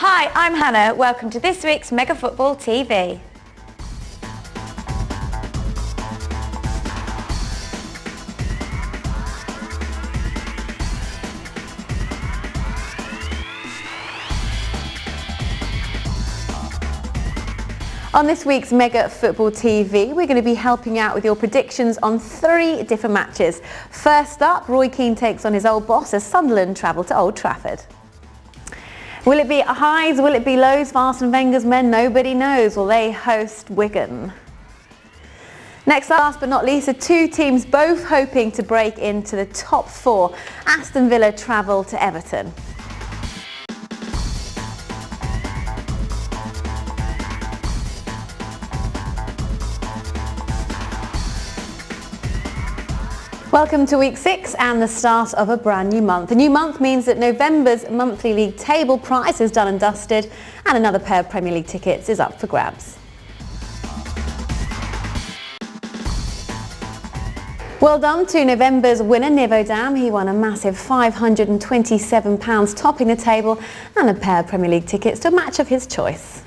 Hi, I'm Hannah. Welcome to this week's Mega Football TV. On this week's Mega Football TV, we're going to be helping out with your predictions on 3 different matches. First up, Roy Keane takes on his old boss as Sunderland travel to Old Trafford. Will it be highs, will it be lows for Arsene Wenger's men? Nobody knows. Will they host Wigan? Next, last but not least, are 2 teams both hoping to break into the top 4. Aston Villa travel to Everton. Welcome to week 6 and the start of a brand new month. A new month means that November's monthly league table prize is done and dusted, and another pair of Premier League tickets is up for grabs. Well done to November's winner, Nivo Dam. He won a massive £527, topping the table, and a pair of Premier League tickets to a match of his choice.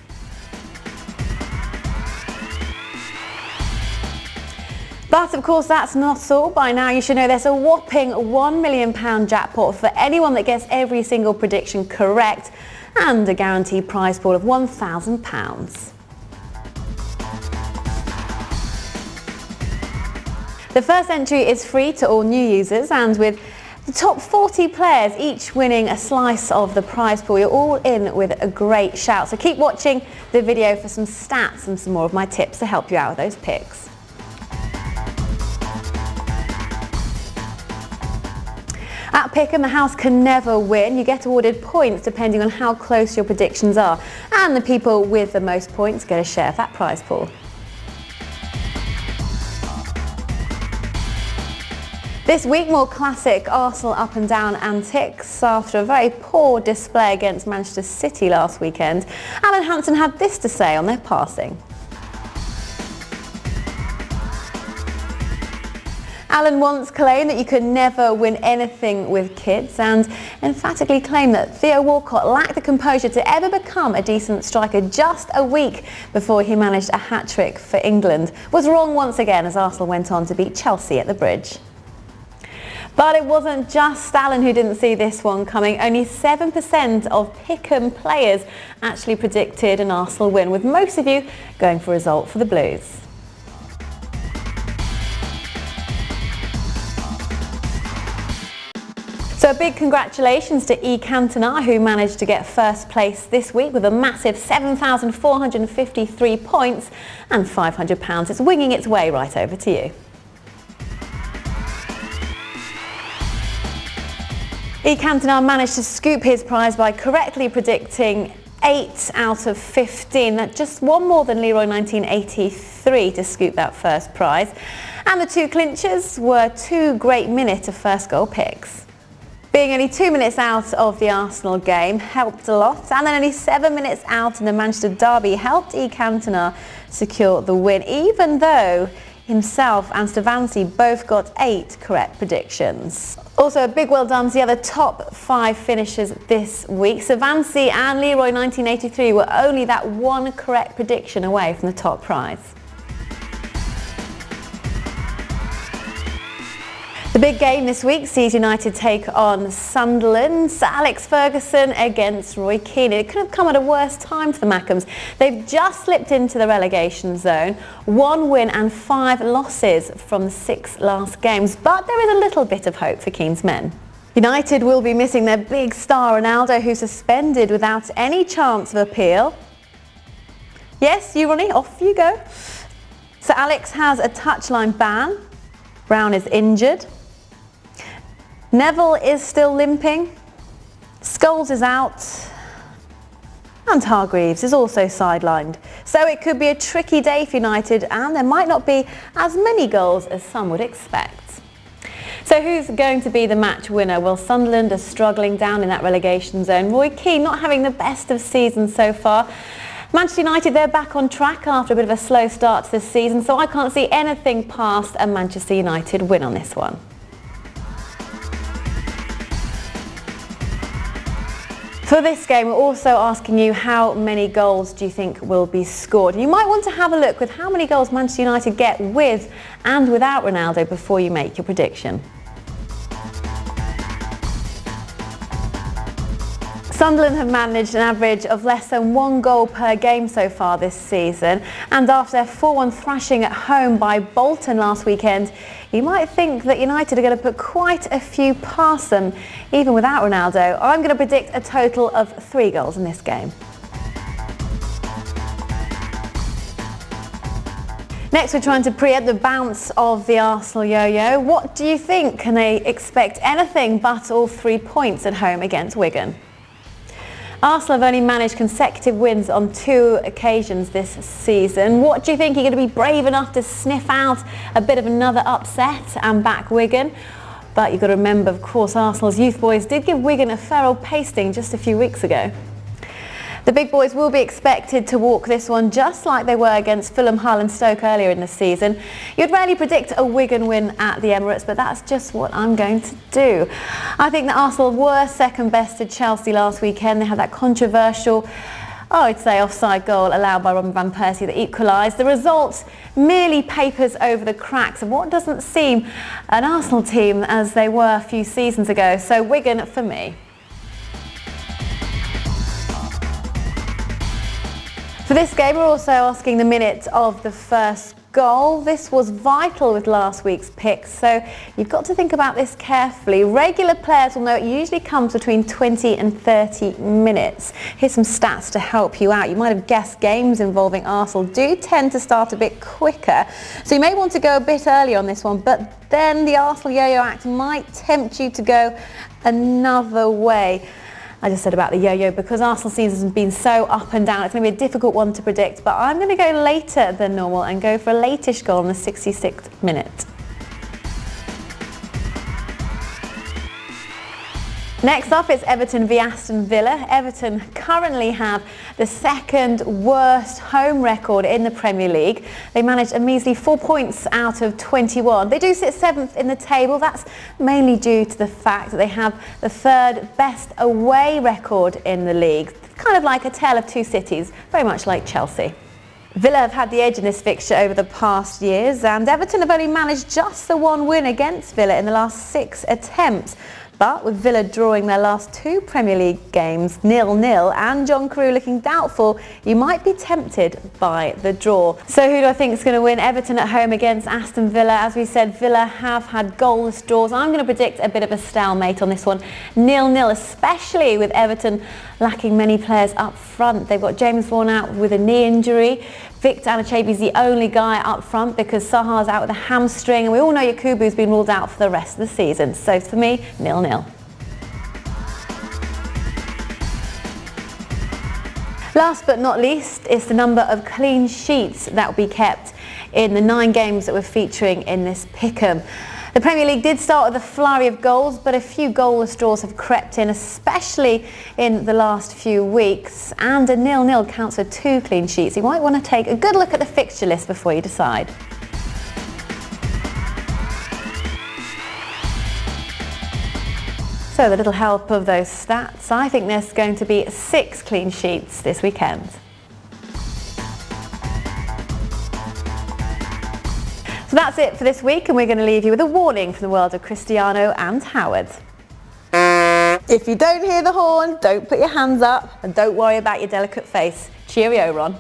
But of course that's not all. By now you should know there's a whopping £1 million jackpot for anyone that gets every single prediction correct, and a guaranteed prize pool of £1,000. The first entry is free to all new users, and with the top 40 players each winning a slice of the prize pool, you're all in with a great shout. So keep watching the video for some stats and some more of my tips to help you out with those picks. At Pick'em, the house can never win. You get awarded points depending on how close your predictions are, and the people with the most points get a share of that prize pool. This week, more classic Arsenal up and down antics. After a very poor display against Manchester City last weekend, Alan Hansen had this to say on their passing. Alan once claimed that you could never win anything with kids, and emphatically claimed that Theo Walcott lacked the composure to ever become a decent striker just a week before he managed a hat-trick for England. Was wrong once again as Arsenal went on to beat Chelsea at the Bridge. But it wasn't just Alan who didn't see this one coming. Only 7% of Pick'em players actually predicted an Arsenal win, with most of you going for a result for the Blues. So a big congratulations to E. Cantona, who managed to get first place this week with a massive 7,453 points and £500. It's winging its way right over to you. E. Cantona managed to scoop his prize by correctly predicting 8 out of 15. That's just one more than Leroy 1983 to scoop that first prize. And the 2 clinchers were 2 great minute of first goal picks. Being only 2 minutes out of the Arsenal game helped a lot, and then only 7 minutes out in the Manchester derby helped E. Cantona secure the win, even though himself and Stavanci both got 8 correct predictions. Also a big well done to the other top 5 finishers this week. Stavanci and Leroy 1983 were only that 1 correct prediction away from the top prize. The big game this week sees United take on Sunderland. Sir Alex Ferguson against Roy Keane. It couldn't have come at a worse time for the Mackems. They've just slipped into the relegation zone. 1 win and 5 losses from the 6 last games. But there is a little bit of hope for Keane's men. United will be missing their big star Ronaldo, who's suspended without any chance of appeal. Yes, you Ronnie, off you go. Sir Alex has a touchline ban. Brown is injured. Neville is still limping, Scholes is out, and Hargreaves is also sidelined. So it could be a tricky day for United, and there might not be as many goals as some would expect. So who's going to be the match winner? Well, Sunderland are struggling down in that relegation zone. Roy Keane not having the best of seasons so far. Manchester United, they're back on track after a bit of a slow start to the season, so I can't see anything past a Manchester United win on this one. For this game, we're also asking you how many goals do you think will be scored. You might want to have a look with how many goals Manchester United get with and without Ronaldo before you make your prediction. Sunderland have managed an average of less than 1 goal per game so far this season, and after their 4-1 thrashing at home by Bolton last weekend, you might think that United are going to put quite a few past them, even without Ronaldo. I'm going to predict a total of 3 goals in this game. Next, we're trying to preempt the bounce of the Arsenal yo-yo. What do you think? Can they expect anything but all 3 points at home against Wigan? Arsenal have only managed consecutive wins on 2 occasions this season. What do you think? You're going to be brave enough to sniff out a bit of another upset and back Wigan? But you've got to remember, of course, Arsenal's youth boys did give Wigan a fair old pasting just a few weeks ago. The big boys will be expected to walk this one just like they were against Fulham, Hull and Stoke earlier in the season. You'd rarely predict a Wigan win at the Emirates, but that's just what I'm going to do. I think that Arsenal were second best to Chelsea last weekend. They had that controversial, I'd say, offside goal allowed by Robin van Persie that equalised. The result merely papers over the cracks of what doesn't seem an Arsenal team as they were a few seasons ago. So Wigan for me. For this game, we're also asking the minute of the first goal. This was vital with last week's picks, so you've got to think about this carefully. Regular players will know it usually comes between 20 and 30 minutes. Here's some stats to help you out. You might have guessed games involving Arsenal do tend to start a bit quicker, so you may want to go a bit early on this one, but then the Arsenal yo-yo act might tempt you to go another way. I just said about the yo-yo because Arsenal season has been so up and down. It's going to be a difficult one to predict, but I'm going to go later than normal and go for a late-ish goal in the 66th minute. Next up, it's Everton v Aston Villa. Everton currently have the 2nd worst home record in the Premier League. They managed a measly 4 points out of 21. They do sit 7th in the table. That's mainly due to the fact that they have the 3rd best away record in the league. It's kind of like a tale of 2 cities, very much like Chelsea. Villa have had the edge in this fixture over the past years, and Everton have only managed just the 1 win against Villa in the last 6 attempts. But with Villa drawing their last 2 Premier League games 0-0 and John Carew looking doubtful, you might be tempted by the draw. So who do I think is going to win? Everton at home against Aston Villa. As we said, Villa have had goalless draws. I'm going to predict a bit of a stalemate on this one. 0-0, especially with Everton lacking many players up front. They've got James Vaughan out with a knee injury. Victor Anichebe's the only guy up front because Saha's out with a hamstring, and we all know Yakubu's been ruled out for the rest of the season. So for me, 0-0. Last but not least is the number of clean sheets that will be kept in the 9 games that we're featuring in this pick'em. The Premier League did start with a flurry of goals, but a few goalless draws have crept in, especially in the last few weeks. And a 0-0 counts for 2 clean sheets. You might want to take a good look at the fixture list before you decide. So, with a little help of those stats, I think there's going to be 6 clean sheets this weekend. So that's it for this week, and we're going to leave you with a warning from the world of Cristiano and Howard. If you don't hear the horn, don't put your hands up and don't worry about your delicate face. Cheerio, Ron.